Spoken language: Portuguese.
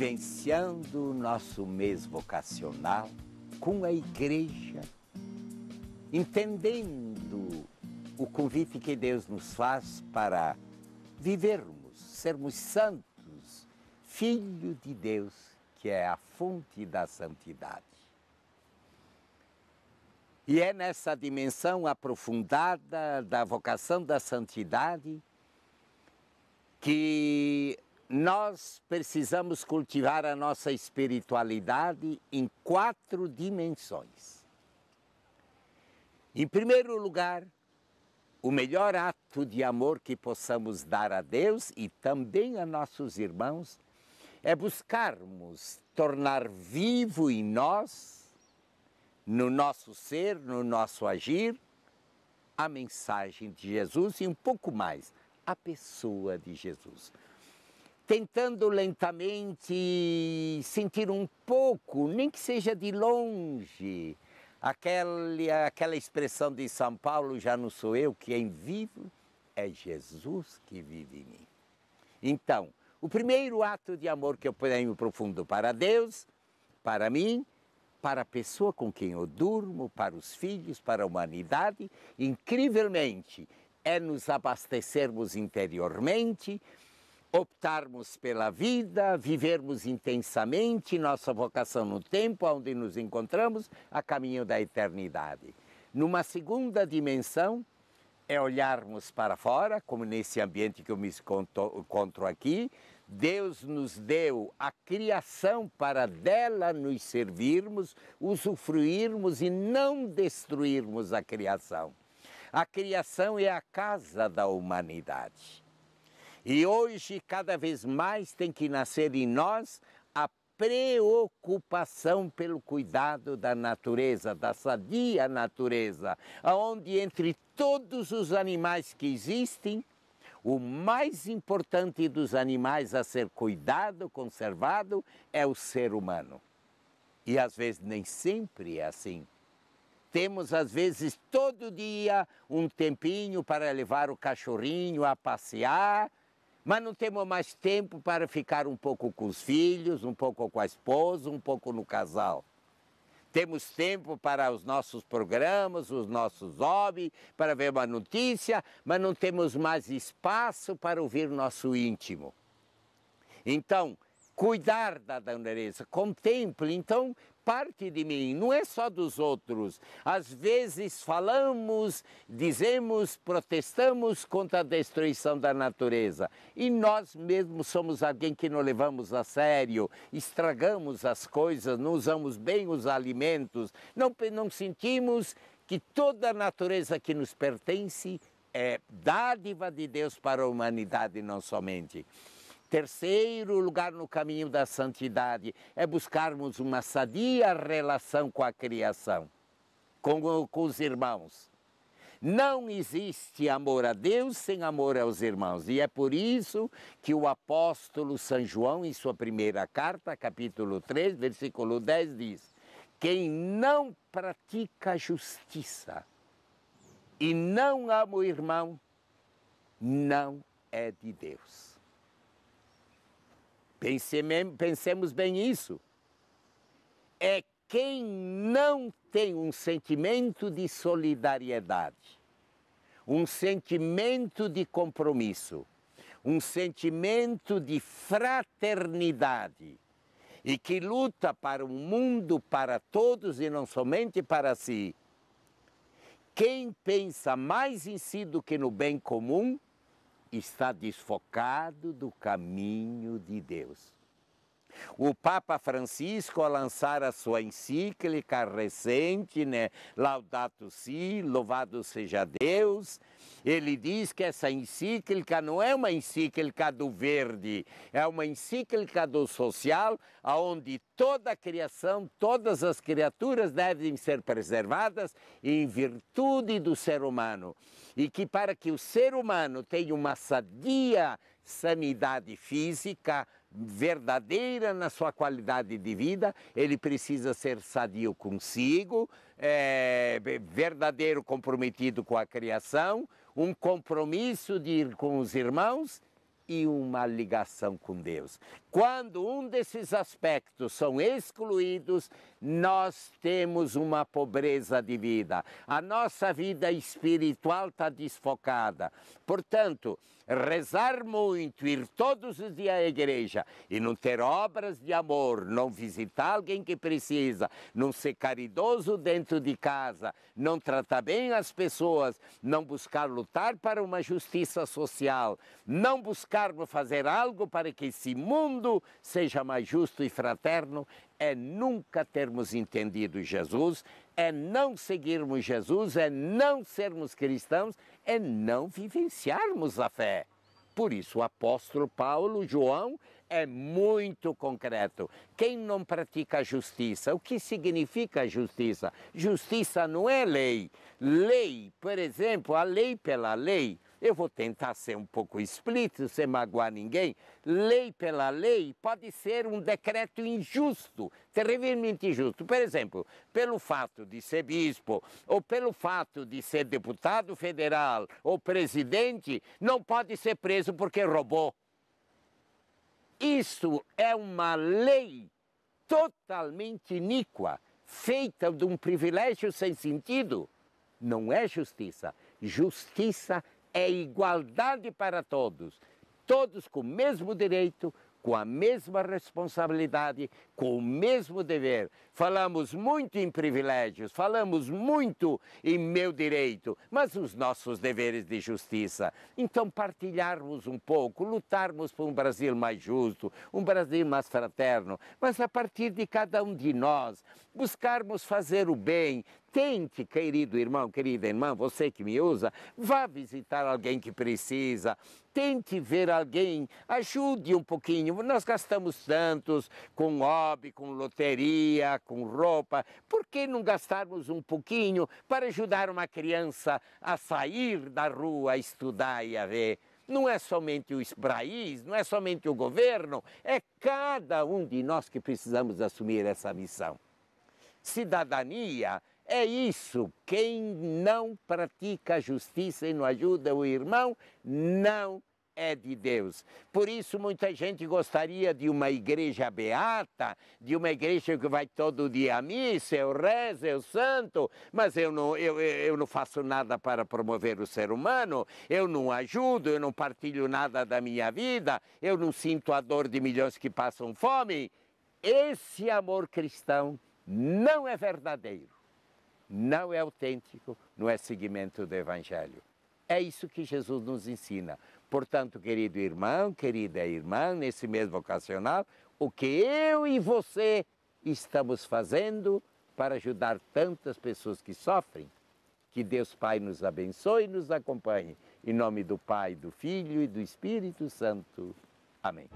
vivenciando o nosso mês vocacional com a igreja, entendendo o convite que Deus nos faz para vivermos, sermos santos, filho de Deus, que é a fonte da santidade. E é nessa dimensão aprofundada da vocação da santidade que nós precisamos cultivar a nossa espiritualidade em 4 dimensões. Em primeiro lugar, o melhor ato de amor que possamos dar a Deus e também a nossos irmãos é buscarmos tornar vivo em nós, no nosso ser, no nosso agir, a mensagem de Jesus e um pouco mais, a pessoa de Jesus. Tentando lentamente sentir um pouco, nem que seja de longe, aquela expressão de São Paulo, já não sou eu quem vivo, é Jesus que vive em mim. Então, o primeiro ato de amor que eu tenho profundo para Deus, para mim, para a pessoa com quem eu durmo, para os filhos, para a humanidade, incrivelmente, é nos abastecermos interiormente, optarmos pela vida, vivermos intensamente nossa vocação no tempo onde nos encontramos, a caminho da eternidade. Numa segunda dimensão, é olharmos para fora, como nesse ambiente que eu me encontro aqui. Deus nos deu a criação para dela nos servirmos, usufruirmos e não destruirmos a criação. A criação é a casa da humanidade. E hoje, cada vez mais, tem que nascer em nós a preocupação pelo cuidado da natureza, da sadia natureza, onde entre todos os animais que existem, o mais importante dos animais a ser cuidado, conservado, é o ser humano. E às vezes nem sempre é assim. Temos, às vezes, todo dia um tempinho para levar o cachorrinho a passear, mas não temos mais tempo para ficar um pouco com os filhos, um pouco com a esposa, um pouco no casal. Temos tempo para os nossos programas, os nossos hobbies, para ver uma notícia, mas não temos mais espaço para ouvir nosso íntimo. Então, cuidar da natureza, contemple, então, parte de mim, não é só dos outros. Às vezes falamos, dizemos, protestamos contra a destruição da natureza. E nós mesmos somos alguém que não levamos a sério, estragamos as coisas, não usamos bem os alimentos, não sentimos que toda a natureza que nos pertence é dádiva de Deus para a humanidade, não somente. Terceiro lugar no caminho da santidade é buscarmos uma sadia relação com a criação, com os irmãos. Não existe amor a Deus sem amor aos irmãos. E é por isso que o apóstolo São João, em sua primeira carta, capítulo 3, versículo 10, diz: quem não pratica a justiça e não ama o irmão, não é de Deus. Pensemos bem isso. É quem não tem um sentimento de solidariedade, um sentimento de compromisso, um sentimento de fraternidade e que luta para um mundo para todos e não somente para si. Quem pensa mais em si do que no bem comum está desfocado do caminho de Deus. O Papa Francisco, ao lançar a sua encíclica recente, Laudato Si, louvado seja Deus, ele diz que essa encíclica não é uma encíclica do verde, é uma encíclica do social, onde toda a criação, todas as criaturas devem ser preservadas em virtude do ser humano. E que para que o ser humano tenha uma sadia sanidade física, verdadeira na sua qualidade de vida, ele precisa ser sadio consigo, verdadeiro comprometido com a criação, um compromisso de ir com os irmãos e uma ligação com Deus. Quando um desses aspectos são excluídos, nós temos uma pobreza de vida. A nossa vida espiritual está desfocada. Portanto, rezar muito, ir todos os dias à igreja e não ter obras de amor, não visitar alguém que precisa, não ser caridoso dentro de casa, não tratar bem as pessoas, não buscar lutar para uma justiça social, não buscarmos fazer algo para que esse mundo seja mais justo e fraterno, é nunca termos entendido Jesus, é não seguirmos Jesus, é não sermos cristãos, é não vivenciarmos a fé. Por isso, o apóstolo Paulo, João, é muito concreto. Quem não pratica a justiça, o que significa a justiça? Justiça não é lei. Lei, por exemplo, a lei pela lei. Eu vou tentar ser um pouco explícito, sem magoar ninguém. Lei pela lei pode ser um decreto injusto, terrivelmente injusto. Por exemplo, pelo fato de ser bispo, ou pelo fato de ser deputado federal ou presidente, não pode ser preso porque roubou. Isso é uma lei totalmente iníqua, feita de um privilégio sem sentido. Não é justiça. Justiça é igualdade para todos. Todos com o mesmo direito, com a mesma responsabilidade, com o mesmo dever. Falamos muito em privilégios, falamos muito em meu direito, mas os nossos deveres de justiça. Então, partilharmos um pouco, lutarmos por um Brasil mais justo, um Brasil mais fraterno, mas a partir de cada um de nós, buscarmos fazer o bem. Tente, querido irmão, querida irmã, você que me usa, vá visitar alguém que precisa, tente ver alguém, ajude um pouquinho. Nós gastamos tantos com hobby, com loteria, com roupa. Por que não gastarmos um pouquinho para ajudar uma criança a sair da rua, a estudar e a ver? Não é somente o país, não é somente o governo, é cada um de nós que precisamos assumir essa missão. Cidadania é isso. Quem não pratica a justiça e não ajuda o irmão, não é de Deus. Por isso muita gente gostaria de uma igreja beata, de uma igreja que vai todo dia à missa, eu rezo, eu santo, mas eu não faço nada para promover o ser humano, eu não ajudo, eu não partilho nada da minha vida, eu não sinto a dor de milhões que passam fome. Esse amor cristão não é verdadeiro, não é autêntico, não é seguimento do Evangelho. É isso que Jesus nos ensina. Portanto, querido irmão, querida irmã, nesse mesmo ocasional, o que eu e você estamos fazendo para ajudar tantas pessoas que sofrem? Que Deus Pai nos abençoe e nos acompanhe. Em nome do Pai, do Filho e do Espírito Santo. Amém.